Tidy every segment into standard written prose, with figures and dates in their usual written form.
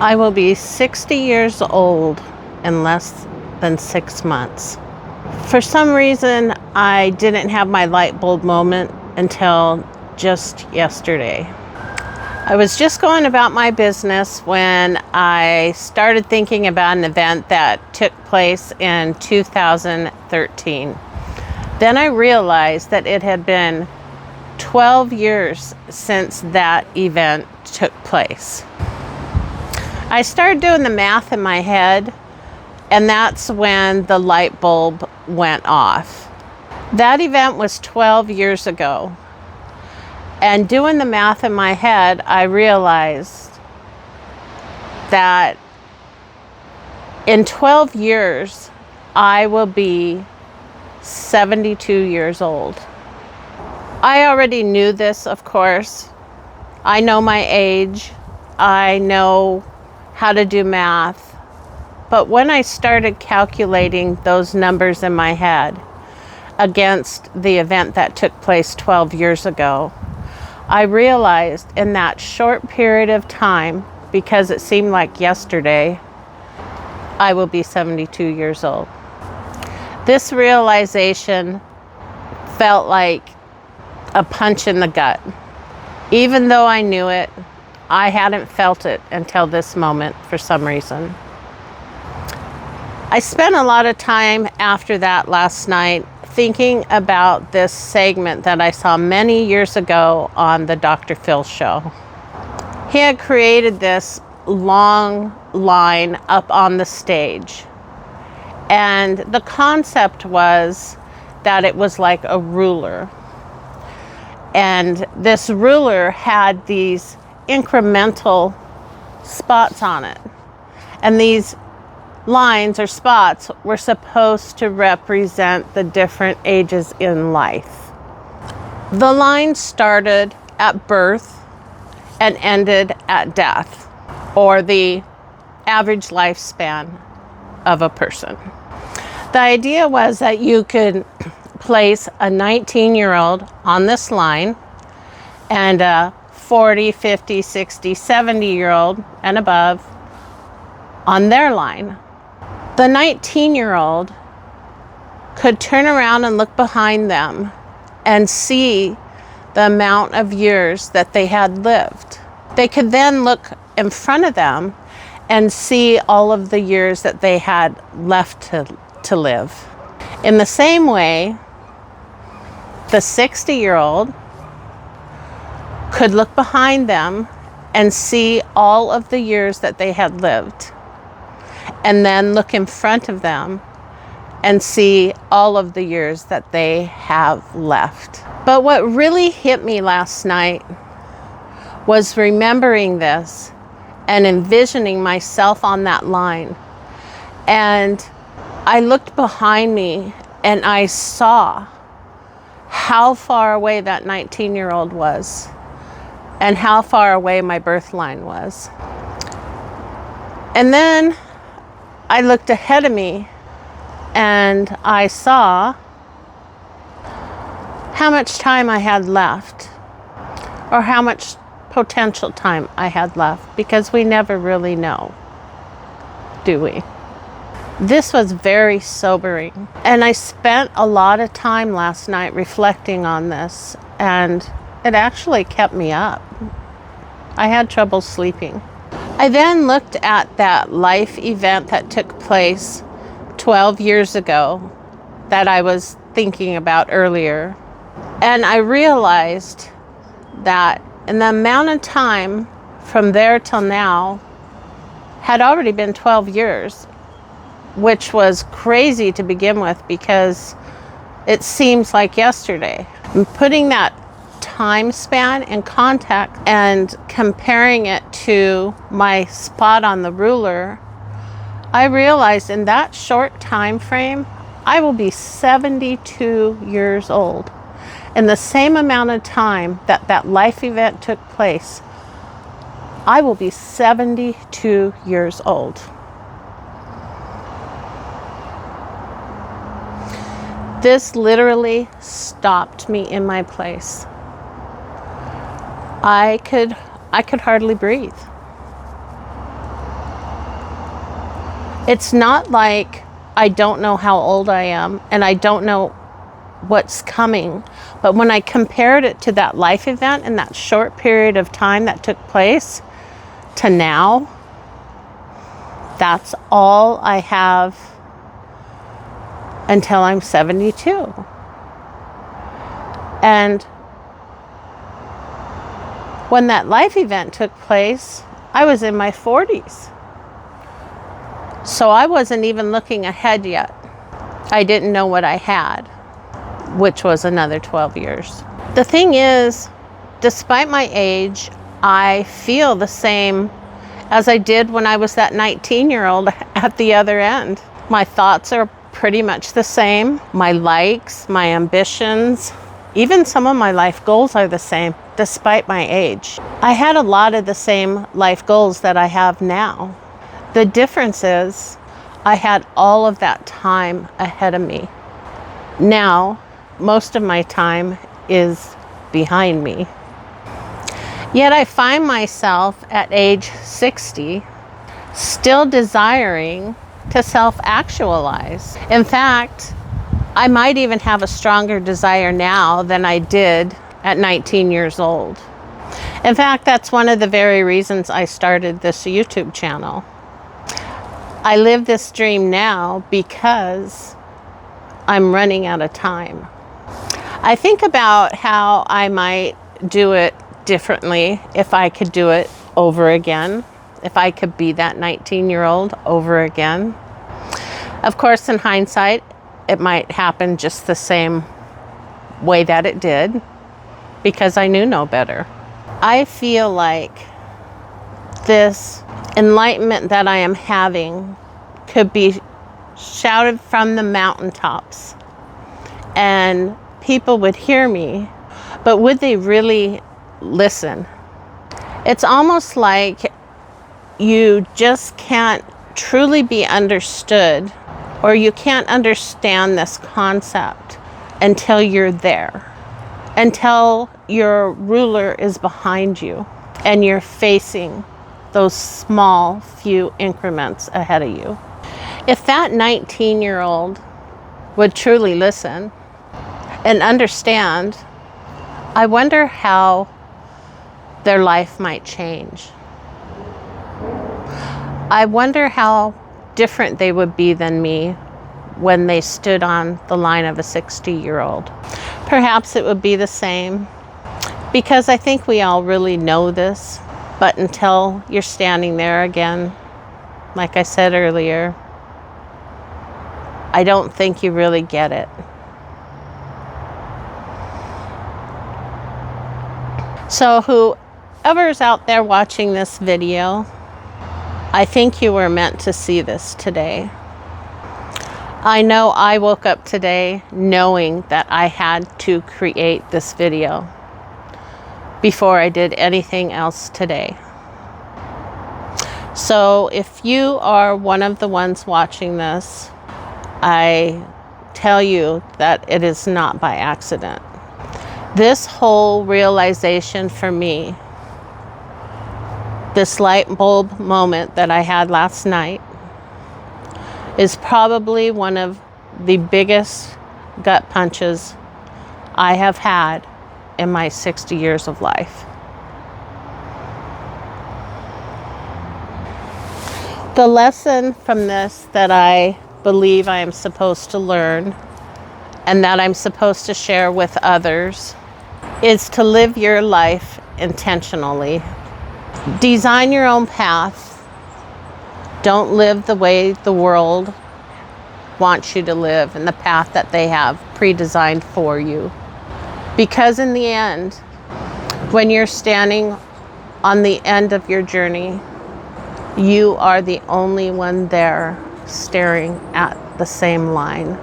I will be 60 years old in less than 6 months. For some reason, I didn't have my light bulb moment until just yesterday. I was just going about my business when I started thinking about an event that took place in 2013. Then I realized that it had been 12 years since that event took place. I started doing the math in my head, and that's when the light bulb went off. That event was 12 years ago. And doing the math in my head, I realized that in 12 years, I will be 72 years old. I already knew this, of course. I know my age. I know how to do math. But when I started calculating those numbers in my head against the event that took place 12 years ago, I realized in that short period of time, because it seemed like yesterday, I will be 72 years old. This realization felt like a punch in the gut. Even though I knew it, I hadn't felt it until this moment for some reason. I spent a lot of time after that last night thinking about this segment that I saw many years ago on the Dr. Phil show. He had created this long line up on the stage. And the concept was that it was like a ruler. And this ruler had these incremental spots on it. And these lines or spots were supposed to represent the different ages in life. The line started at birth and ended at death, or the average lifespan of a person. The idea was that you could place a 19-year-old on this line and a 40, 50, 60, 70-year-old and above on their line. The 19-year-old could turn around and look behind them and see the amount of years that they had lived. They could then look in front of them and see all of the years that they had left to live. In the same way, the 60-year-old could look behind them and see all of the years that they had lived, and then look in front of them and see all of the years that they have left. But what really hit me last night was remembering this and envisioning myself on that line. And I looked behind me and I saw how far away that 19-year-old was and how far away my birth line was. And then I looked ahead of me and I saw how much time I had left, or how much potential time I had left, because we never really know, do we? This was very sobering, and I spent a lot of time last night reflecting on this, and it actually kept me up. I had trouble sleeping. I then looked at that life event that took place 12 years ago that I was thinking about earlier, and I realized that in the amount of time from there till now had already been 12 years, which was crazy to begin with because it seems like yesterday. And putting that time span in context and comparing it to my spot on the ruler, I realized in that short time frame, I will be 72 years old. In the same amount of time that that life event took place, I will be 72 years old. This literally stopped me in my place. I could hardly breathe. It's not like I don't know how old I am and I don't know what's coming. But when I compared it to that life event and that short period of time that took place to now, that's all I have until I'm 72. And when that life event took place, I was in my 40s. So I wasn't even looking ahead yet. I didn't know what I had, which was another 12 years. The thing is, despite my age, I feel the same as I did when I was that 19-year-old at the other end. My thoughts are pretty much the same. My likes, my ambitions, even some of my life goals are the same, despite my age. I had a lot of the same life goals that I have now. The difference is I had all of that time ahead of me. Now, most of my time is behind me. Yet I find myself at age 60 still desiring to self-actualize. In fact, I might even have a stronger desire now than I did at 19 years old. In fact, that's one of the very reasons I started this YouTube channel. I live this dream now because I'm running out of time. I think about how I might do it differently if I could do it over again, if I could be that 19-year-old over again. Of course, in hindsight, it might happen just the same way that it did because I knew no better. I feel like this enlightenment that I am having could be shouted from the mountaintops and people would hear me, but would they really listen? It's almost like you just can't truly be understood, or you can't understand this concept until you're there, until your ruler is behind you and you're facing those small few increments ahead of you. If that 19-year-old would truly listen and understand, I wonder how their life might change. I wonder how different they would be than me when they stood on the line of a 60-year-old. Perhaps it would be the same, because I think we all really know this, but until you're standing there again, like I said earlier, I don't think you really get it. So whoever's out there watching this video, I think you were meant to see this today. I know I woke up today knowing that I had to create this video before I did anything else today. So if you are one of the ones watching this, I tell you that it is not by accident. This whole realization for me, this light bulb moment that I had last night, is probably one of the biggest gut punches I have had in my 60 years of life. The lesson from this that I believe I am supposed to learn and that I'm supposed to share with others is to live your life intentionally. Design your own path. Don't live the way the world wants you to live and the path that they have pre-designed for you. Because in the end, when you're standing on the end of your journey, you are the only one there staring at the same line.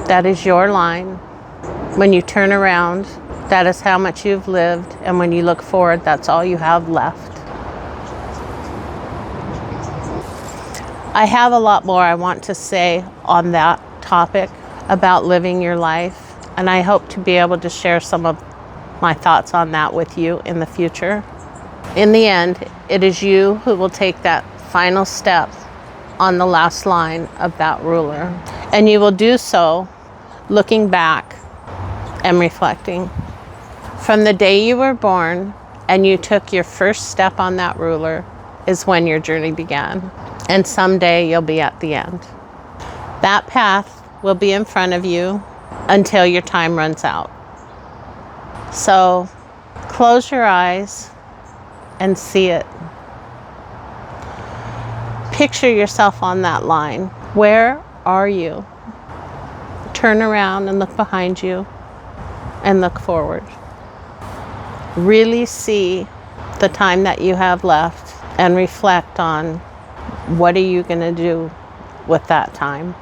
That is your line. When you turn around, that is how much you've lived, and when you look forward, that's all you have left. I have a lot more I want to say on that topic about living your life, and I hope to be able to share some of my thoughts on that with you in the future. In the end, it is you who will take that final step on the last line of that ruler. And you will do so looking back and reflecting. From the day you were born and you took your first step on that ruler is when your journey began. And someday you'll be at the end. That path will be in front of you until your time runs out. So close your eyes and see it. Picture yourself on that line. Where are you? Turn around and look behind you and look forward. Really see the time that you have left and reflect on what are you going to do with that time.